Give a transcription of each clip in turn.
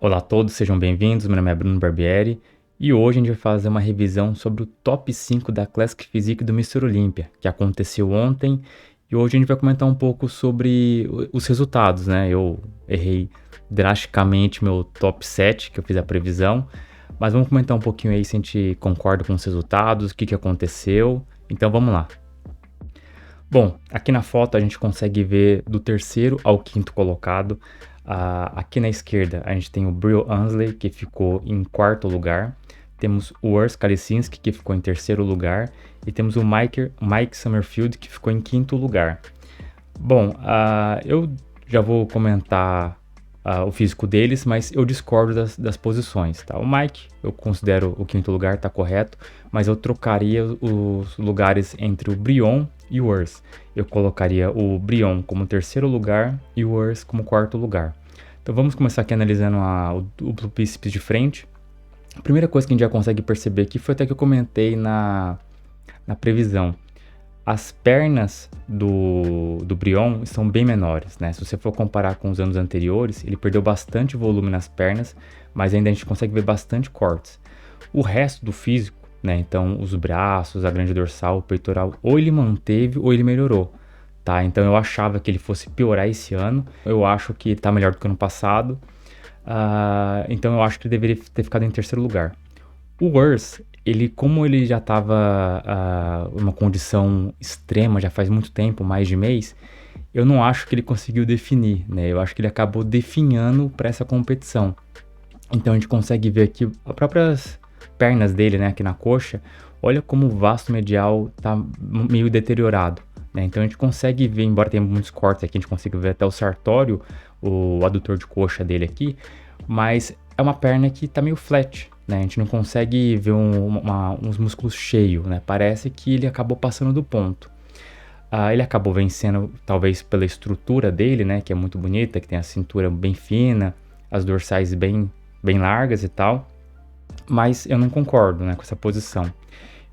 Olá a todos, sejam bem-vindos. Meu nome é Bruno Barbieri e hoje a gente vai fazer uma revisão sobre o top 5 da Classic Physique do Mr. Olympia, que aconteceu ontem, e hoje a gente vai comentar um pouco sobre os resultados, né? Eu errei drasticamente meu top 7, que eu fiz a previsão, mas vamos comentar um pouquinho aí se a gente concorda com os resultados, o que aconteceu. Então vamos lá. Bom, aqui na foto a gente consegue ver do terceiro ao quinto colocado. Aqui na esquerda a gente tem o Brio Ansley, que ficou em quarto lugar. Temos o Urs Kalecinski, que ficou em terceiro lugar. E temos o Mike Summerfield, que ficou em quinto lugar. Bom, eu já vou comentar o físico deles, mas eu discordo das posições, tá? O Mike, eu considero o quinto lugar, tá correto, mas eu trocaria os lugares entre o Brion e o Urs. Eu colocaria o Brion como terceiro lugar e o Urs como quarto lugar. Então vamos começar aqui analisando o duplo bíceps de frente. A primeira coisa que a gente já consegue perceber aqui foi até que eu comentei na previsão. As pernas do Brion estão bem menores, né? Se você for comparar com os anos anteriores, ele perdeu bastante volume nas pernas, mas ainda a gente consegue ver bastante cortes. O resto do físico, né? Então, os braços, a grande dorsal, o peitoral, ou ele manteve ou ele melhorou, tá? Então, eu achava que ele fosse piorar esse ano. Eu acho que está melhor do que ano passado. Então, eu acho que ele deveria ter ficado em terceiro lugar. O Urs, como ele já estava numa condição extrema já faz muito tempo, mais de mês, eu não acho que ele conseguiu definir, né? Eu acho que ele acabou definhando para essa competição. Então a gente consegue ver aqui as próprias pernas dele, né, aqui na coxa. Olha como o vasto medial tá meio deteriorado, né? Então a gente consegue ver, embora tenha muitos cortes aqui, a gente consegue ver até o sartório, o adutor de coxa dele aqui, mas é uma perna que tá meio flat, né? A gente não consegue ver uns músculos cheios, né? Parece que ele acabou passando do ponto. Ele acabou vencendo, talvez pela estrutura dele, né? Que é muito bonita, que tem a cintura bem fina, as dorsais bem largas e tal. Mas eu não concordo, né, com essa posição.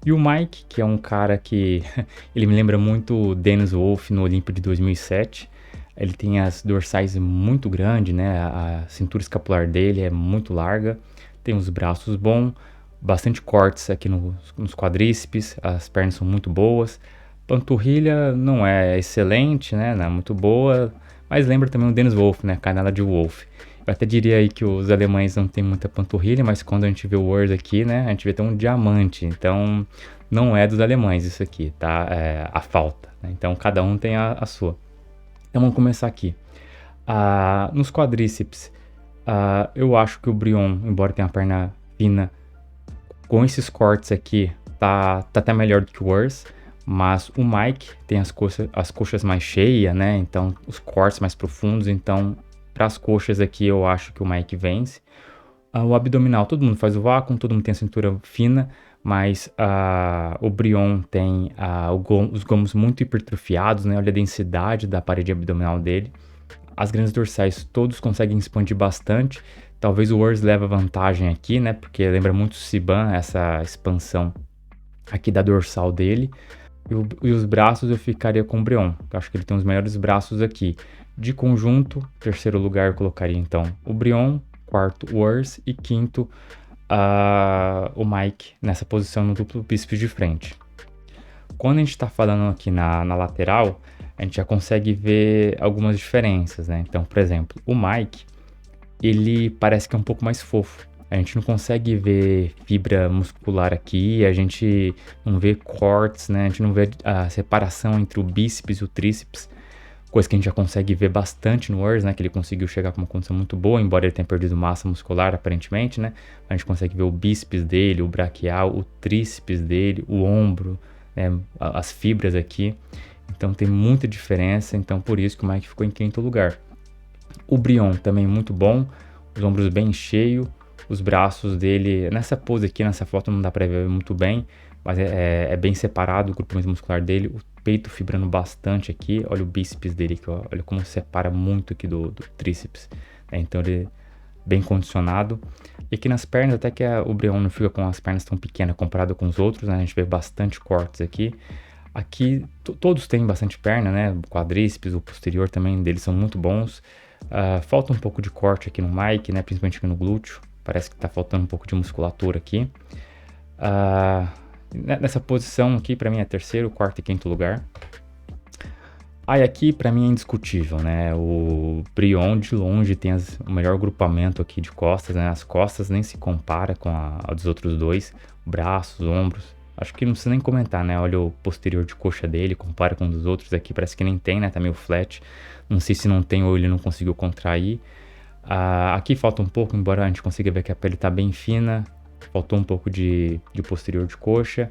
E o Mike, que é um cara que ele me lembra muito o Dennis Wolf no Olímpia de 2007. Ele tem as dorsais muito grandes, né? A cintura escapular dele é muito larga. Tem os braços bons, bastante cortes aqui nos quadríceps, as pernas são muito boas. Panturrilha não é excelente, né? Não é muito boa, mas lembra também o Dennis Wolf, né? Canela de Wolf. Eu até diria aí que os alemães não têm muita panturrilha, mas quando a gente vê o Word aqui, né? A gente vê até um diamante, então não é dos alemães isso aqui, tá? É a falta, né? Então cada um tem a sua. Então vamos começar aqui. Nos quadríceps, eu acho que o Brion, embora tenha uma perna fina, com esses cortes aqui, tá até melhor do que o Urs. Mas o Mike tem as coxas mais cheias, né? Então os cortes mais profundos. Então, para as coxas aqui, eu acho que o Mike vence. O abdominal, todo mundo faz o vácuo, todo mundo tem a cintura fina, mas o Brion tem os gomos muito hipertrofiados, né? Olha a densidade da parede abdominal dele. As grandes dorsais todos conseguem expandir bastante. Talvez o Urs leve a vantagem aqui, né? Porque lembra muito o Siban, essa expansão aqui da dorsal dele. E os braços eu ficaria com o Brion. Eu acho que ele tem os melhores braços aqui. De conjunto, terceiro lugar eu colocaria então o Brion, quarto o Urs e quinto o Mike nessa posição no duplo bíceps de frente. Quando a gente está falando aqui na lateral, a gente já consegue ver algumas diferenças, né? Então, por exemplo, o Mike, ele parece que é um pouco mais fofo. A gente não consegue ver fibra muscular aqui, a gente não vê cortes, né? A gente não vê a separação entre o bíceps e o tríceps, coisa que a gente já consegue ver bastante no Urs, né? Que ele conseguiu chegar com uma condição muito boa, embora ele tenha perdido massa muscular aparentemente, né? A gente consegue ver o bíceps dele, o braquial, o tríceps dele, o ombro, né? As fibras aqui. Então tem muita diferença, então por isso que o Mike ficou em quinto lugar. O Brion também muito bom, os ombros bem cheios, os braços dele, nessa pose aqui, nessa foto não dá pra ver muito bem, mas é bem separado o grupamento muscular dele, o peito fibrando bastante aqui, olha o bíceps dele aqui, ó, olha como separa muito aqui do tríceps, né? Então ele é bem condicionado. E aqui nas pernas, até que o Brion não fica com as pernas tão pequenas comparado com os outros, né? A gente vê bastante cortes aqui. Aqui todos têm bastante perna, né? O quadríceps, o posterior também deles são muito bons. Falta um pouco de corte aqui no Mike, né? Principalmente aqui no glúteo. Parece que tá faltando um pouco de musculatura aqui. Nessa posição aqui, para mim é terceiro, quarto e quinto lugar. Aí aqui para mim é indiscutível, né? O Brion de longe tem o melhor grupamento aqui de costas, né? As costas nem se compara com a dos outros dois, braços, ombros. Acho que não precisa nem comentar, né? Olha o posterior de coxa dele, compara com um dos outros aqui, parece que nem tem, né? Tá meio flat. Não sei se não tem ou ele não conseguiu contrair. Aqui falta um pouco, embora a gente consiga ver que a pele tá bem fina. Faltou um pouco de posterior de coxa.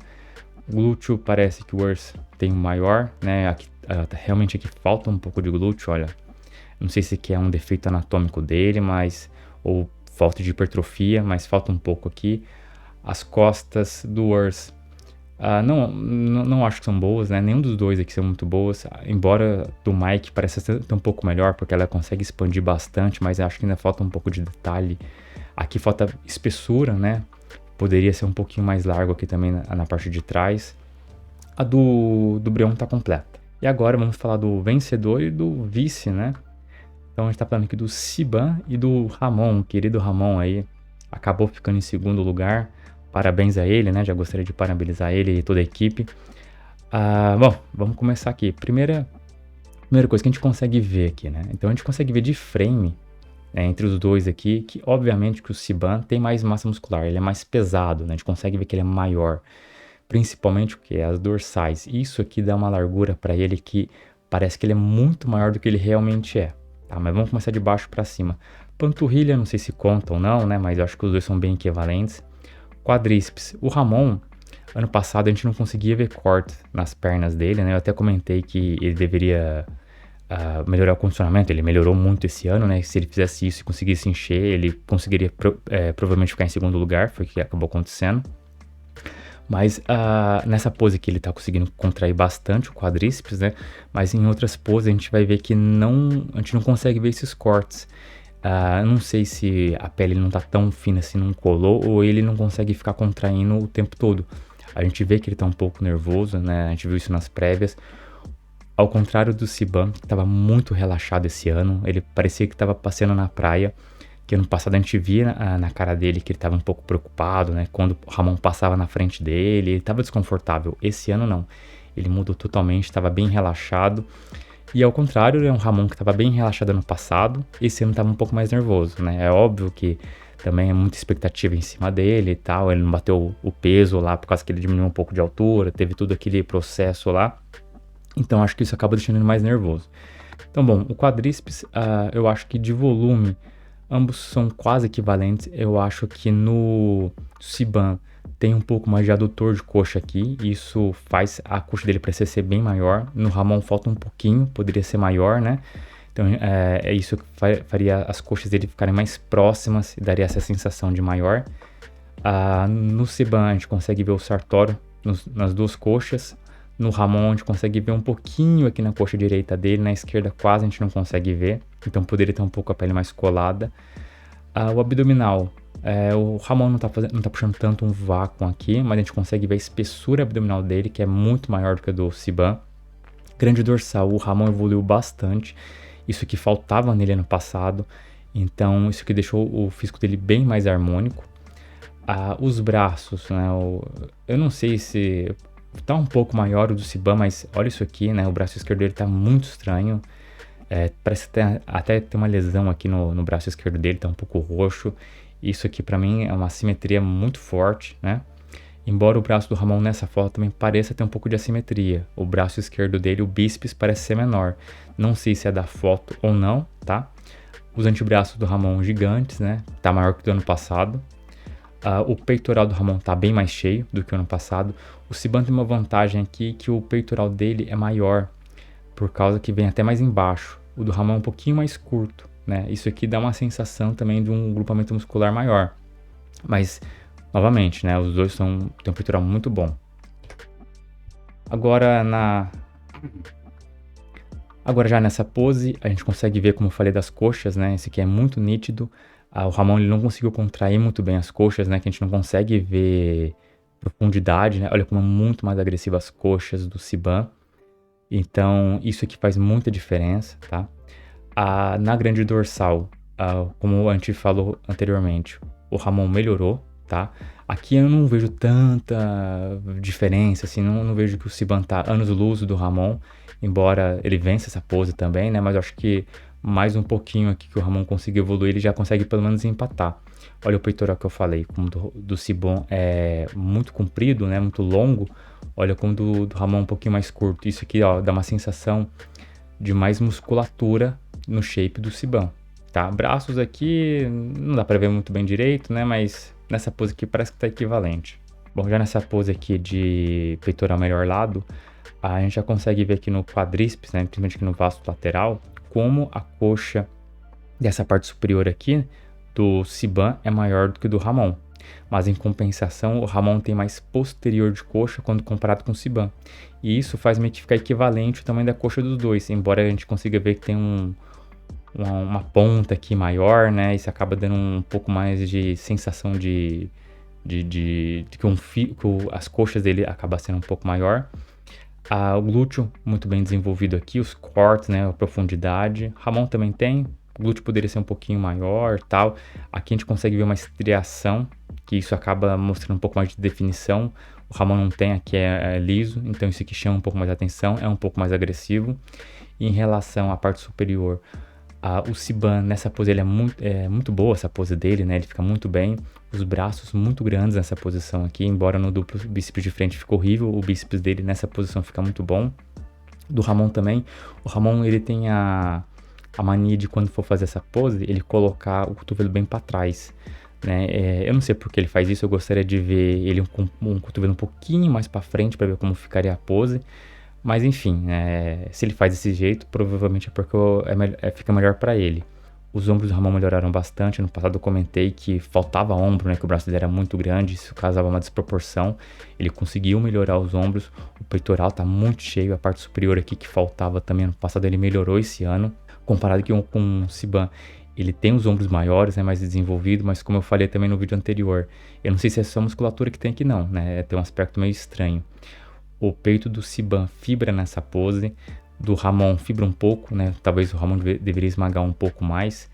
Glúteo parece que o Urs tem o maior, né? Aqui, realmente aqui falta um pouco de glúteo, olha. Não sei se aqui é um defeito anatômico dele, ou falta de hipertrofia, mas falta um pouco aqui. As costas do Urs, não acho que são boas, né? Nenhum dos dois aqui são muito boas, embora do Mike pareça ser um pouco melhor, porque ela consegue expandir bastante, mas acho que ainda falta um pouco de detalhe. Aqui falta espessura, né? Poderia ser um pouquinho mais largo aqui também na parte de trás. A do Breon tá completa. E agora vamos falar do vencedor e do vice, né? Então a gente tá falando aqui do Siban e do Ramon, querido Ramon aí. Acabou ficando em segundo lugar. Parabéns a ele, né? Já gostaria de parabenizar ele e toda a equipe. Bom, vamos começar aqui. Primeira coisa que a gente consegue ver aqui, né? Então a gente consegue ver de frame, entre os dois aqui, que obviamente que o Siban tem mais massa muscular, ele é mais pesado, né? A gente consegue ver que ele é maior, principalmente o que? As dorsais. Isso aqui dá uma largura para ele que parece que ele é muito maior do que ele realmente é. Tá, mas vamos começar de baixo para cima. Panturrilha, não sei se conta ou não, né? Mas eu acho que os dois são bem equivalentes. Quadríceps. O Ramon, ano passado a gente não conseguia ver corte nas pernas dele, né? Eu até comentei que ele deveria melhorar o condicionamento. Ele melhorou muito esse ano, né? Se ele fizesse isso e conseguisse encher, ele conseguiria provavelmente ficar em segundo lugar, foi o que acabou acontecendo. Mas nessa pose aqui ele tá conseguindo contrair bastante o quadríceps, né? Mas em outras poses a gente vai ver que a gente não consegue ver esses cortes. Não sei se a pele não tá tão fina assim, não colou, ou ele não consegue ficar contraindo o tempo todo. A gente vê que ele tá um pouco nervoso, né? A gente viu isso nas prévias. Ao contrário do Siban, que estava muito relaxado esse ano, ele parecia que estava passeando na praia, que ano passado a gente via na cara dele que ele estava um pouco preocupado, né? Quando o Ramon passava na frente dele, ele estava desconfortável. Esse ano não, ele mudou totalmente, estava bem relaxado. E ao contrário, é um Ramon que estava bem relaxado ano passado, esse ano estava um pouco mais nervoso, né? É óbvio que também é muita expectativa em cima dele e tal, ele não bateu o peso lá por causa que ele diminuiu um pouco de altura, teve todo aquele processo lá. Então acho que isso acaba deixando ele mais nervoso. Então, bom, o quadríceps, eu acho que de volume, ambos são quase equivalentes. Eu acho que no Siban tem um pouco mais de adutor de coxa aqui. Isso faz a coxa dele parecer ser bem maior. No Ramon falta um pouquinho, poderia ser maior, né? Então é isso que faria as coxas dele ficarem mais próximas e daria essa sensação de maior. No Siban a gente consegue ver o sartório nas duas coxas. No Ramon a gente consegue ver um pouquinho aqui na coxa direita dele, na esquerda quase a gente não consegue ver, então poderia ter um pouco a pele mais colada. O abdominal, o Ramon não tá puxando tanto um vácuo aqui, mas a gente consegue ver a espessura abdominal dele, que é muito maior do que a do Siban. Grande dorsal, o Ramon evoluiu bastante, isso que faltava nele ano passado, então isso que deixou o físico dele bem mais harmônico. Os braços, né, eu não sei se tá um pouco maior o do Siban, mas olha isso aqui, né? O braço esquerdo dele tá muito estranho. Parece que até tem uma lesão aqui no braço esquerdo dele, tá um pouco roxo. Isso aqui pra mim é uma assimetria muito forte, né? Embora o braço do Ramon nessa foto também pareça ter um pouco de assimetria. O braço esquerdo dele, o bíceps, parece ser menor. Não sei se é da foto ou não, tá? Os antebraços do Ramon gigantes, né? Tá maior que o do ano passado. O peitoral do Ramon tá bem mais cheio do que o ano passado. O Siban tem uma vantagem aqui que o peitoral dele é maior, por causa que vem até mais embaixo. O do Ramon é um pouquinho mais curto, né? Isso aqui dá uma sensação também de um grupamento muscular maior. Mas, novamente, né? Os dois têm um peitoral muito bom. Agora já nessa pose, a gente consegue ver, como eu falei, das coxas, né? Esse aqui é muito nítido. O Ramon ele não conseguiu contrair muito bem as coxas, né? Que a gente não consegue ver profundidade, né? Olha como é muito mais agressivo as coxas do Ciban. Então, isso aqui faz muita diferença, tá? Na grande dorsal, como a gente falou anteriormente, o Ramon melhorou, tá? Aqui eu não vejo tanta diferença, assim, não vejo que o Ciban tá anos-luz do Ramon, embora ele vença essa pose também, né? Mas eu acho que mais um pouquinho aqui que o Ramon conseguiu evoluir, ele já consegue pelo menos empatar. Olha o peitoral que eu falei, como do Ciban é muito comprido, né? Muito longo. Olha como do Ramon é um pouquinho mais curto. Isso aqui, ó, dá uma sensação de mais musculatura no shape do Ciban, tá? Braços aqui não dá pra ver muito bem direito, né? Mas nessa pose aqui parece que tá equivalente. Bom, já nessa pose aqui de peitoral melhor lado, a gente já consegue ver aqui no quadríceps, né? Principalmente aqui no vasto lateral, como a coxa dessa parte superior aqui do Ciban é maior do que do Ramon. Mas em compensação, o Ramon tem mais posterior de coxa quando comparado com o Ciban. E isso faz meio que ficar equivalente o tamanho da coxa dos dois, embora a gente consiga ver que tem uma ponta aqui maior, né? Isso acaba dando um pouco mais de sensação de que as coxas dele acabam sendo um pouco maior. O glúteo muito bem desenvolvido aqui, os cortes, né? A profundidade. Ramon também tem. O glúteo poderia ser um pouquinho maior, tal. Aqui a gente consegue ver uma estriação, que isso acaba mostrando um pouco mais de definição. O Ramon não tem, aqui é liso, então isso aqui chama um pouco mais a atenção, é um pouco mais agressivo. E em relação à parte superior, o Ciban nessa pose ele é muito boa, essa pose dele, né? Ele fica muito bem. Os braços muito grandes nessa posição aqui, embora no duplo bíceps de frente ficou horrível, o bíceps dele nessa posição fica muito bom. Do Ramon também, o Ramon ele tem a mania de quando for fazer essa pose, ele colocar o cotovelo bem para trás, né? Eu não sei porque ele faz isso, eu gostaria de ver ele com um cotovelo um pouquinho mais para frente para ver como ficaria a pose. Mas enfim, se ele faz desse jeito, provavelmente é porque fica melhor para ele. Os ombros do Ramon melhoraram bastante. No passado eu comentei que faltava ombro, né? Que o braço dele era muito grande, isso causava uma desproporção. Ele conseguiu melhorar os ombros. O peitoral tá muito cheio, a parte superior aqui que faltava também no passado ele melhorou esse ano. Comparado com o Ciban, ele tem os ombros maiores, né? Mais desenvolvido, mas como eu falei também no vídeo anterior, eu não sei se é só a musculatura que tem aqui não, né? Tem um aspecto meio estranho. O peito do Ciban fibra nessa pose, do Ramon fibra um pouco, né? Talvez o Ramon deveria esmagar um pouco mais.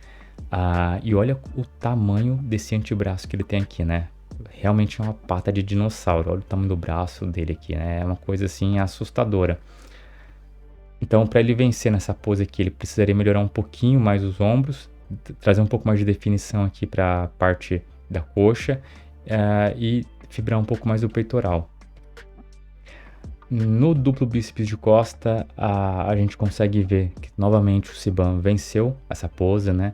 E olha o tamanho desse antebraço que ele tem aqui, né? Realmente é uma pata de dinossauro. Olha o tamanho do braço dele aqui, né? É uma coisa assim assustadora. Então, para ele vencer nessa pose aqui, ele precisaria melhorar um pouquinho mais os ombros, trazer um pouco mais de definição aqui para a parte da coxa e fibrar um pouco mais o peitoral. No duplo bíceps de costa, a gente consegue ver que novamente o Ciban venceu essa pose, né?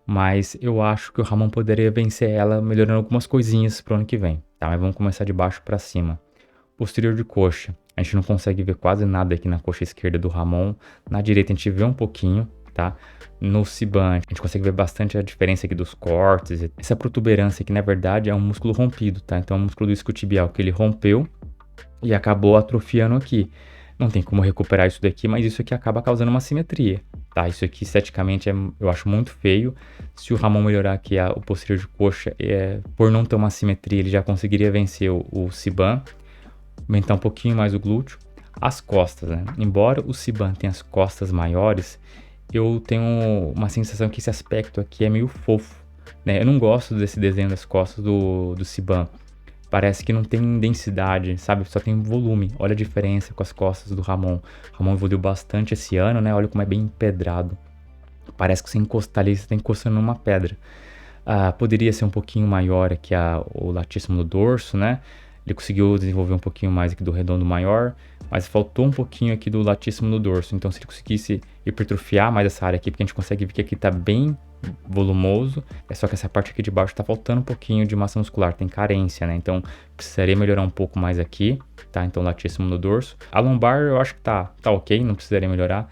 Mas eu acho que o Ramon poderia vencer ela melhorando algumas coisinhas pro ano que vem, tá? Mas vamos começar de baixo para cima. Posterior de coxa, a gente não consegue ver quase nada aqui na coxa esquerda do Ramon. Na direita a gente vê um pouquinho, tá? No Ciban, a gente consegue ver bastante a diferença aqui dos cortes. Essa protuberância aqui, na verdade, é um músculo rompido, tá? Então é um músculo do isquiotibial que ele rompeu e acabou atrofiando aqui. Não tem como recuperar isso daqui, mas isso aqui acaba causando uma simetria, tá? Isso aqui esteticamente eu acho muito feio. Se o Ramon melhorar aqui o posterior de coxa, por não ter uma simetria, ele já conseguiria vencer o Ciban. Aumentar um pouquinho mais o glúteo. As costas, né? Embora o Ciban tenha as costas maiores, eu tenho uma sensação que esse aspecto aqui é meio fofo, né? Eu não gosto desse desenho das costas do Ciban. Parece que não tem densidade, sabe? Só tem volume. Olha a diferença com as costas do Ramon. O Ramon evoluiu bastante esse ano, né? Olha como é bem empedrado. Parece que você encostar ali, você tá encostando numa pedra. Poderia ser um pouquinho maior aqui o latíssimo do dorso, né? Ele conseguiu desenvolver um pouquinho mais aqui do redondo maior, mas faltou um pouquinho aqui do latíssimo no dorso. Então, se ele conseguisse hipertrofiar mais essa área aqui, porque a gente consegue ver que aqui tá bem volumoso, só que essa parte aqui de baixo tá faltando um pouquinho de massa muscular, tem carência, né? Então, precisaria melhorar um pouco mais aqui, tá? Então, latíssimo no dorso. A lombar eu acho que tá ok, não precisaria melhorar.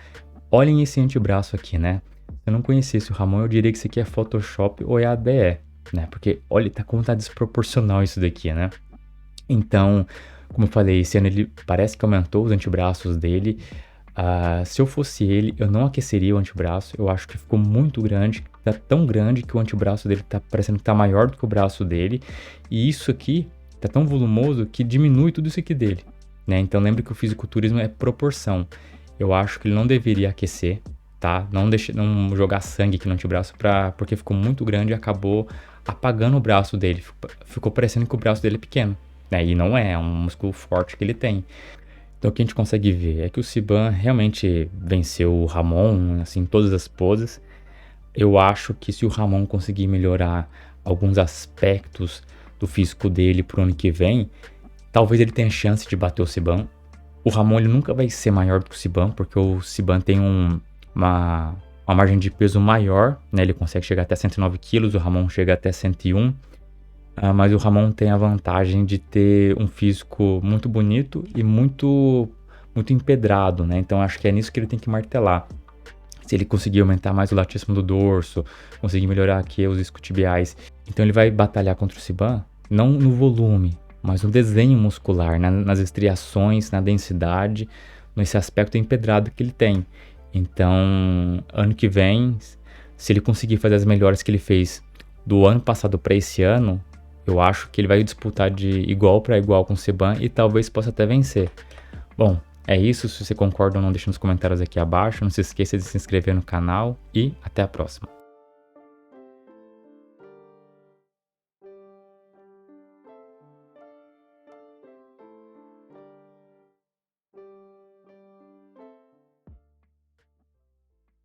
Olhem esse antebraço aqui, né? Se eu não conhecesse o Ramon, eu diria que isso aqui é Photoshop ou é ADE, né? Porque, olha, como tá desproporcional isso daqui, né? Então, como eu falei, esse ano ele parece que aumentou os antebraços dele. Se eu fosse ele, eu não aqueceria o antebraço. Eu acho que ficou muito grande. Tá tão grande que o antebraço dele tá parecendo que tá maior do que o braço dele. E isso aqui tá tão volumoso que diminui tudo isso aqui dele, né? Então lembre que o fisiculturismo é proporção. Eu acho que ele não deveria aquecer, tá? Não jogar sangue aqui no antebraço porque ficou muito grande e acabou apagando o braço dele. Ficou parecendo que o braço dele é pequeno, né? E não é um músculo forte que ele tem. Então o que a gente consegue ver é que o Siban realmente venceu o Ramon, assim, em todas as poses. Eu acho que se o Ramon conseguir melhorar alguns aspectos do físico dele pro ano que vem, talvez ele tenha chance de bater o Siban. O Ramon ele nunca vai ser maior do que o Siban, porque o Siban tem uma margem de peso maior, né? Ele consegue chegar até 109 quilos, o Ramon chega até 101. Mas o Ramon tem a vantagem de ter um físico muito bonito e muito empedrado, né? Então acho que é nisso que ele tem que martelar. Se ele conseguir aumentar mais o latíssimo do dorso, conseguir melhorar aqui os isquiotibiais, então ele vai batalhar contra o Siban, não no volume, mas no desenho muscular, nas estriações, na densidade, nesse aspecto empedrado que ele tem. Então, ano que vem, se ele conseguir fazer as melhoras que ele fez do ano passado para esse ano, eu acho que ele vai disputar de igual para igual com o Siban e talvez possa até vencer. Bom, é isso. Se você concorda ou não, deixa nos comentários aqui abaixo. Não se esqueça de se inscrever no canal e até a próxima.